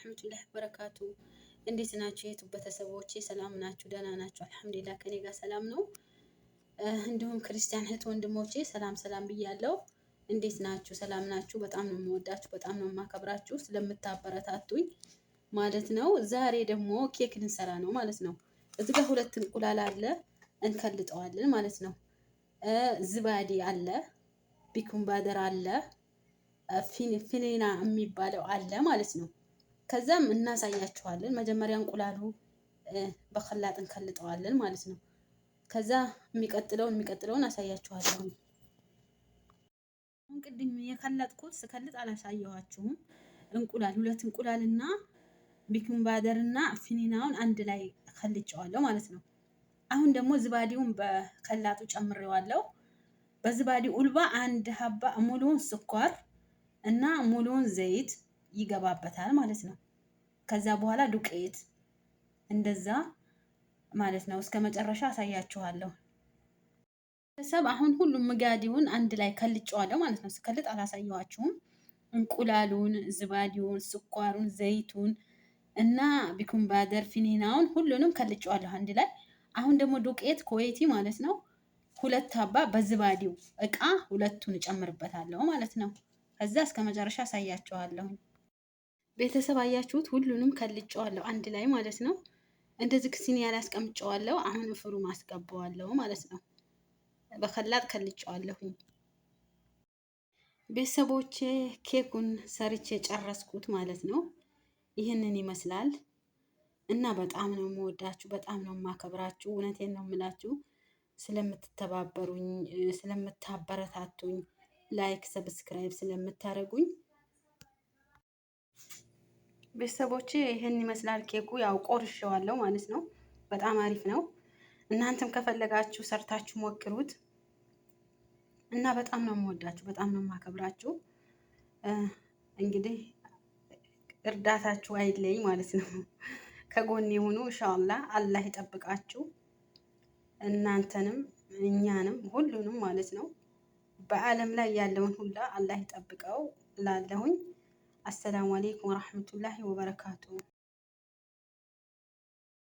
ወራህመቱላሂ ወበረካቱ። እንዴት ናችሁ የዩቲዩብ ቤተሰቦቼ? ሰላም ናችሁ? ደህና ናችሁ? አልሐምዱሊላህ ከኔ ጋር ሰላም ነው። እንዲሁም ክርስቲያን እህት ወንድሞቼ ሰላም ብያለሁ። እንዴት ናችሁ? ሰላም ናችሁ? በጣም ነው የምወዳችሁ፣ በጣም ነው የማከብራችሁ ስለምታበረታቱኝ ማለት ነው። ዛሬ ደግሞ ኬክ ልንሰራ ነው ማለት ነው። እዚህ ጋር 2 እንቁላል አለ፣ እንከልጠዋለን ማለት ነው። ዝባዲ አለ፣ ቢኩምባደር አለ፣ ፊኒና የሚባለው አለ ማለት ነው። ከዛም እናሳያችኋለን። መጀመሪያ እንቁላሉ በከላጥ እንከልጠዋለን ማለት ነው። ከዛ የሚቀጥለውን አሳያችኋለሁ። አሁን ቅድም የከለጥኩት ስከልጥ አላሳየኋችሁም። እንቁላል 2 እንቁላልና ቢኩምባደርና ፊኒናውን አንድ ላይ ከልጨዋለሁ ማለት ነው። አሁን ደግሞ ዝባዲውን በከላጡ ጨምሬዋለሁ። በዝባዲ ኡልባ 1 ሀባ ሙሉውን ስኳር እና ሙሉውን ዘይት ይገባበታል ማለት ነው። ከዛ በኋላ ዱቄት እንደዛ ማለት ነው። እስከ መጨረሻ አሳያችኋለሁ። ቤተሰብ አሁን ሁሉም ምጋዲውን አንድ ላይ ከልጨዋለሁ ማለት ነው። ስከልጥ አላሳየኋችሁም። እንቁላሉን፣ ዝባዲውን፣ ስኳሩን፣ ዘይቱን እና ቢኩምባደር ፊኒናውን ሁሉንም ከልጨዋለሁ አንድ ላይ። አሁን ደግሞ ዱቄት ኩዌቲ ማለት ነው 2 ሀባ በዝባዲው እቃ 2ቱን እጨምርበታለሁ ማለት ነው። ከዛ እስከ መጨረሻ አሳያችኋለሁ። ቤተሰብ አያችሁት? ሁሉንም ከልጨዋለሁ አንድ ላይ ማለት ነው። እንደዚህ ክሲኒ ያላስቀምጨዋለሁ። አሁን ፍሩ ማስገባዋለሁ ማለት ነው። በከላጥ ከልጨዋለሁኝ። ቤተሰቦቼ ኬኩን ሰርቼ ጨረስኩት ማለት ነው። ይህንን ይመስላል እና በጣም ነው የምወዳችሁ፣ በጣም ነው የማከብራችሁ። እውነቴን ነው የምላችሁ ስለምትተባበሩኝ፣ ስለምታበረታቱኝ፣ ላይክ ሰብስክራይብ ስለምታደርጉኝ ቤተሰቦቼ ይህን ይመስላል ኬኩ። ያው ቆርሼዋለሁ ማለት ነው። በጣም አሪፍ ነው። እናንተም ከፈለጋችሁ ሰርታችሁ ሞክሩት እና በጣም ነው የምወዳችሁ፣ በጣም ነው የማከብራችሁ። እንግዲህ እርዳታችሁ አይለይ ማለት ነው። ከጎን የሆኑ ኢንሻአላህ አላህ ይጠብቃችሁ፣ እናንተንም እኛንም ሁሉንም ማለት ነው። በዓለም ላይ ያለውን ሁላ አላህ ይጠብቀው እላለሁኝ። አሰላሙ አለይኩም ወራህመቱላሂ ወበረካቱ።